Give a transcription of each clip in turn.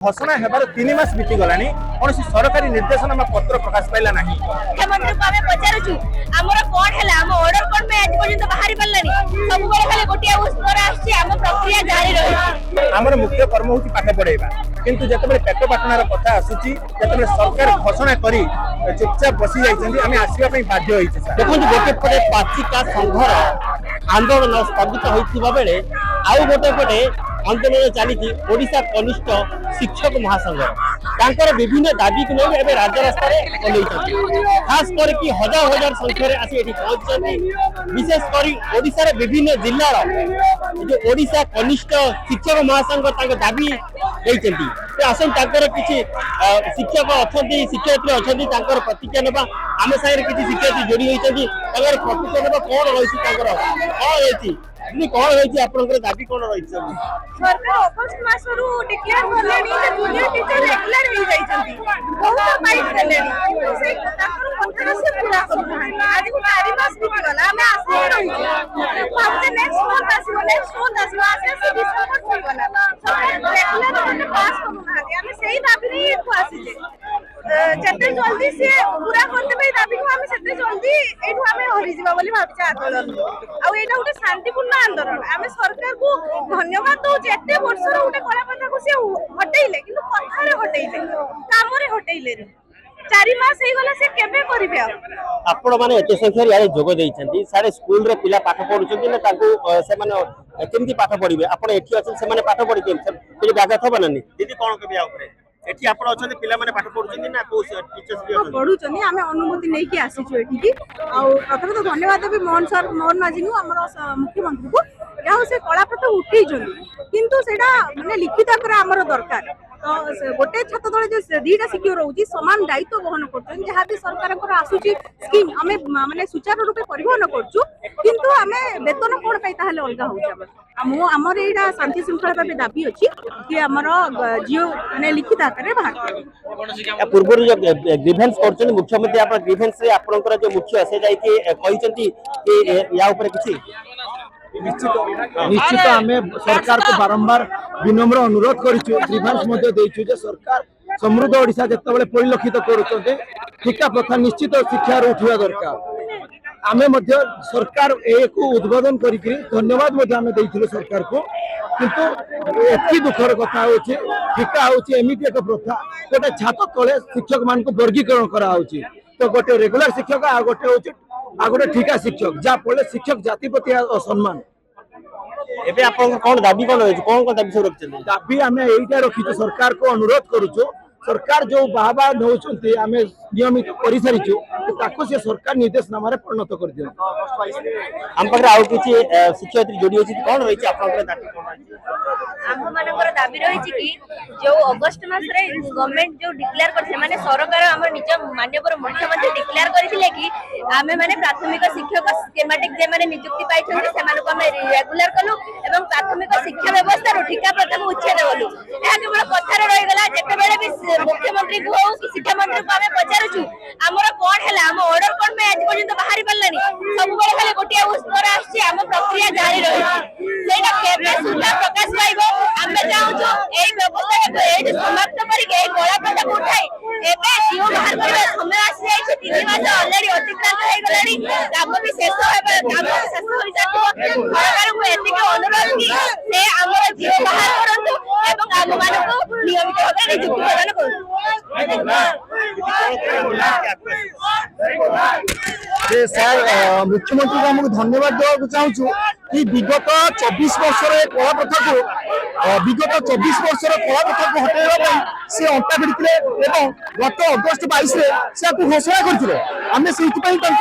घोषणा हेबार 3 मास बीती गलानी कौन सरकारी निर्देशनामा पत्र प्रकाश पाइला नहीं। मुख्यमंत्री को आमे पचारुछु हमर कोन हैला हम ऑर्डर कोन में आज पर्यंत बाहरी पल्लानी सब बेले खाली गोटिया उत्तर आछि हम प्रक्रिया जारी रही। हमर मुख्य कर्म होची पाठ पढाइबा किंतु जतबे पेट पाटनार कथा आसुची जतबे सरकार घोषणा करी चुपचाप बसी जाइछन्ती आमे आसीबा पई बाध्य होइछ। देखो गोटे पटे पाचिका संघर आंदोलन स्थगित होइथिबा बेले आउ गोटे पटे आंदोलन चली ओडिशा कनिष्ठ शिक्षक महासंघ तांकर विभिन्न दाबी को लेकर एबे राज्य रास्ता रे ओलेइछथि। खास कर कि हजार हजार संख्या रे आसी एठी पहुंचछथि। विशेष करी ओडिशा रे विभिन्न जिल्ला रो जो ओडिशा कनिष्ठ शिक्षक महासंघ तांकर दाबी देइछथि ते आसन तांकर किछि शिक्षक अछथि शिक्षयित्री अछथि तांकर प्रतिक्रिया नेबा आमे साइरे किछि शिक्षयित्री जोडी होइछथि तांकर प्रतिक्रिया नेबा कोन रहिछि तांकर कोन हेछि कौन रही आपनकर दाबी कौन रही सरकार अगस्त मासरू डिक्लेयर करलेनी जे जूनियर टीचर रेगुलर हो जाई छथि बहुत पाइट देलेनी किंतु से ताकर कथा से पूरा करना आज को 4 मास बीती गला हमें आसे रही पाते नेक्स्ट मंथ आसी आसे से डिसेंबर हो गला सरकार रेगुलर हमने पास करना हमें सही दाबी नहीं को आसी जे जते जल्दी से पूरा करते भाई दाबी को हमें सेते जल्दी एठू हमें हरि जीवा बोली भाबछ आंदोलन आ एटा उठे शांतिपूर्ण आंदोलन आमे सरकार को धन्यवाद दो जेते वर्षर उठे कला पथा को से हटेइले किंतु कथा रे हटेइले काम रे हटेइले 4 मास हे गला से केबे करिवे आपण माने एते संख्या रे जोग देइछन्ती सारे स्कूल रे पिला पाठ पढुछन्ती ना ताको से माने केमती पाठ पढिबे आपण एठी अछन से माने पाठ पढि केम से बाधा थबा ननी दीदी कोन केबे आ ऊपर एठी आपण अछन पिला माने पाठ पढुछन्ती ना को टीचर्स रे पढुछन्ती आमे अनुमति नै कि आसीछु एठी की आ प्रथम तो धन्यवाद देबी मोहन सर मोहन माजी नु हमर मुख्यमंत्री को याहो से कला प्रथा उठै जंदी किंतु सेडा माने लिखित आकर हमर दरकार तो गोटे छात्र तले जो दीटा सिक्योर रहउची समान दायित्व वहन करछन जहा भी सरकार को आसुची स्कीम हमें माने सुचारू रूपे परिवहन करछु किंतु हमें वेतन कोन पई ताहले अलगा होउछ हम हमर एटा शांति श्रृंखला पे दाबी अछि कि हमर जियो माने लिखित आकर बाहर पूर्व जो ग्रीवेंस करछन मुख्यमंत्री आपन ग्रीवेंस रे आपनकर जो मुख्य से जाई कि कहिसंती कि या ऊपर किछि निश्चित आम सरकार को बारंबार विनम्र अनुरोध करूँ सरकार समृद्ध ओडिशा जिते परिलक्षित करुँचे टीका प्रथा निश्चित शिक्षा उठा दरकार आमे सरकार एक उद्बोधन करी धन्यवाद सरकार को किंतु एति दुखर कथा होची टीका होची एमिति एक प्रथा गोटे छात्र तले शिक्षक मान को वर्गीकरण करा होची तो गोटे रेगुलर शिक्षक आ गोटे होची आ गोटे ठीका शिक्षक जहाँ फल शिक्षक जाति प्रति असम्मान एबे आपन कोन दाबी कोन होय कोन दाबी सब रखछन दाबी हमें एइटा रखिछु सरकार को अनुरोध करूछु सरकार जो बाबा नौचंती हमें नियमित करि सारिछु ताको से सरकार निर्देशनामा रे परिणत कर दियो हम पर आउ किछि शिक्षयित्री जोडी होछि कोन रहिछि आपन दाबी कोन रहिछि आम मानकर दाबी रही कि जो अगस्त मास रे गवर्नमेंट जो डिक्लेयर कर माने सरकार हमर निज माननीय मुख्यमंत्री डिक्लेयर करथिले कि आमे माने प्राथमिक शिक्षक स्कीमेटिक जे माने नियुक्ति पाइछन से माने को हम रेगुलर कलु एवं प्राथमिक शिक्षा व्यवस्था रो ठिका प्रथा को उच्छेद कलु एहा केवल कथा रे रहि गला जेते बेले भी मुख्यमंत्री को हो कि शिक्षा मंत्री को हमें पचारुछु हमर कोन हैला हम ऑर्डर कोन में आज पर्यंत बाहरी पल्लानी सब बेले खाली गोटिया उत्तर आछि हम प्रक्रिया जारी रही सेटा केबे सुधा प्रकाश पाइबो हमें चाहूछु एई व्यवस्था के एई समाप्त करी के गोला प्रथा को उठाई एबे जीव बाहर करबा समय आसी जाई 3 मास ऑलरेडी अतिक्रांत हो गलानी काम भी शेष होबा काम शेष हो जातो सरकार को एति के अनुरोध कि से हमर जीव बाहर करंतु एवं हम मानको नियमित भाबे नियुक्ति प्रदान करू सर मुख्यमंत्री को हमको धन्यवाद देवा चाहूँ कि विगत 24 वर्ष कला प्रथा को विगत 24 वर्ष कला प्रथा को हटाइबा से अंटा भिड़ते गत अगस्त 22 से घोषणा करते आम से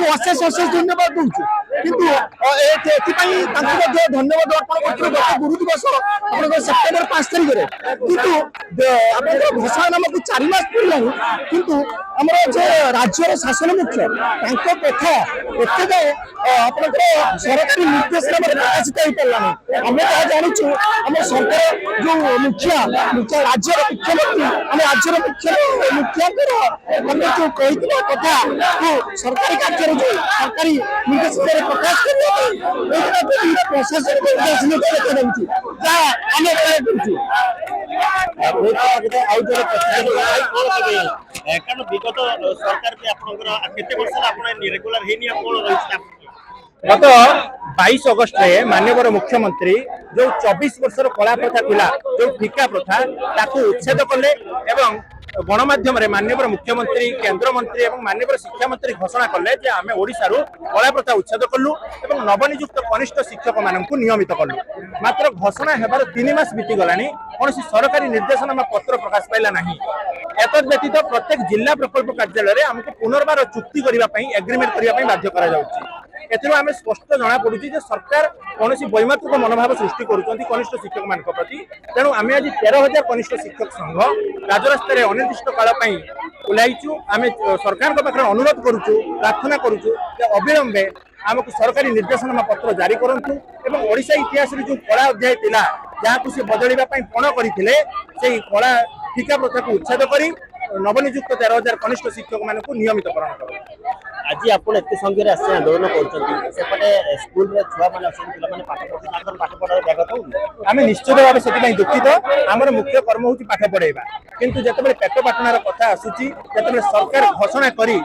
अशेष अशेष धन्यवाद दूसु किंतु धन्यवाद अर्पण कर गत गुरु दिवस सेप्टेम्बर 5 तारिख में किंतु घोषणा नामक 4 मास पड़े किंतु आम राज्य शासन मुख्य कथा एत सरकारी निर्देशनामा प्रकाशित हो पारानी आम जहाँ जानूँ आम सरकार जो मुखिया राज्य मुख्यमंत्री आम राज्य मुखिया जो कही कथा सरकारी कार्य जो सरकारी निर्देश प्रकाश करने प्रशासन को देखा କାରଣ ବିଗତ ସରକାର ବି ଆପଣଙ୍କର କେତେ ବର୍ଷ ହେଲା ଆପଣ ରେଗୁଲାର ହେଇନି ଆଉ କଣ ରହିଛି গত 22 অগস্টে মাননীয় মুখ্যমন্ত্রী যে 24 বর্ষর কলা প্রথা লা যে ঠিকা প্রথা তাকে উচ্ছেদ কলে এবং গণমাধ্যমে মাননীয় মুখ্যমন্ত্রী কেন্দ্রমন্ত্রী এবং মাননীয় শিক্ষামন্ত্রী ঘোষণা কলে যে আমি ওড়িশার কলা প্রথা উচ্ছেদ কলু এবং নবনিযুক্ত কনিষ্ঠ শিক্ষক মানুষ নিয়মিত কলু মাত্র ঘোষণা হবার 3 মাস বিতিগলা কৌশি সরকারি নির্দেশনামা পত্র প্রকাশ পাইলা না এতদ ব্যতীত প্রত্যেক জিলা প্রকল্প কার্যালয়ে আমাকে পুনর্বার চুক্তি করা এগ্রিমেন্ট করা বাধ্য করা যাচ্ছে এর আমি স্পষ্ট জনা পড়ুছি যে সরকার কৌশি বৈমাত্রিক মনোভাব সৃষ্টি করছেন কনিষ্ঠ শিক্ষক মান প্রতি তেণু আমি আজ 13,000 কনিষ্ঠ শিক্ষক সংঘ রাজরাস্তায় অনির্দিষ্ট কাল ওলাইছু আমি সরকার পাখে অনুরোধ করুছু প্রার্থনা করুছু যে অবিলম্বে আমাকে সরকারি নির্দেশনামা পত্র জারি করন্তু এবং ওড়িশা ইতিহাস যে কলা অধ্যায় লা যা সে বদলাইবা পণ করে সেই কলা ঠিকা প্রথা উচ্ছেদ করে নবনিযুক্ত 13,000 কনিষ্ঠ শিক্ষক মানুষ নিয়মিতকরণ করুন আজ আপনার এত সংখ্যার আসছে আন্দোলন করছেন সেপটে স্কুল ছুয়া মানে পিলাମାନେ পাঠ পড়ি তাଙ୍କର পাঠ পড়ার ব্যাঘাত হউনি আমি নিশ্চিত ভাবে সেটিপাই দুঃখিত আমার মুখ্য কর্ম হচ্ছে পাঠ পড়াইবা কিন্তু যেতবে পেট পাটনার কথা আসুচি যেতবে সরকার ঘোষণা করি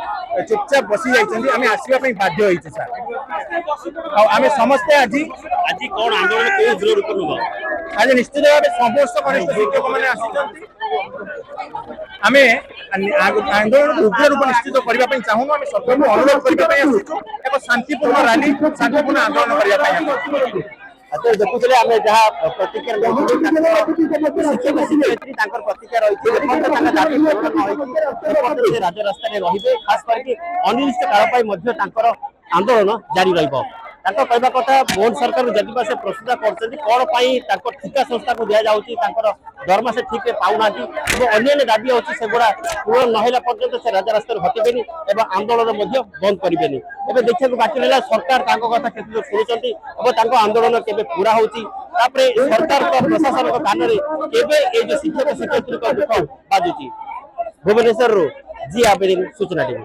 চুপচাপ বসি যাইছেন আমি আসবা বাধ্য হয়েছি স্যার আমি সমস্তে আজ কোন আন্দোলন কেউ উগ্র রূপ নেব আজ নিশ্চিত ভাবে সমস্ত কনিষ্ঠ শিক্ষক মানে আসছেন আমি আন্দোলন উগ্র রূপ নিশ্চিত করা চাহুন আমি সরকার অনুরোধ করা আসুছু এক শান্তিপূর্ণ র্যালি শান্তিপূর্ণ আন্দোলন করা আচ্ছা দেখুলে আমি যা প্রতিক্রিয়া শিক্ষক শিক্ষয়িত্রী তাঁর প্রতিক্রিয়া রয়েছে দাবি হয়েছে রাজরাস্তায় রহবে খাস করি অনির্দিষ্ট কাল তাঁর আন্দোলন জারি রহব তাঁর কহা কথা মোহন সরকার যদি সে প্রস্তুত করছেন কোণ ঠিকা সংস্থা দিয়া যাচ্ছে তাঁর দরমা সে ঠিক পাওনা এবং অন্যান্য দাবি হচ্ছে সেগুলা পূরণ নহলা পর্যন্ত সে রাজরাস্তায় হটিবেনি এবং আন্দোলন বন্ধ করবে এবে দেখা বাকি রহলা সরকার তাঁর কথা কেতে শুণুচ্ছেন এবং তাঁর আন্দোলন কেবে পুরা হচ্ছে তাপরে সরকার প্রশাসন কাନରେ কেবে এই যে শিক্ষক শিক্ষয়িত্রী দুঃখ বাজুছি ভুবনেশ্বর জি আবেদিন সূচনা টিভি।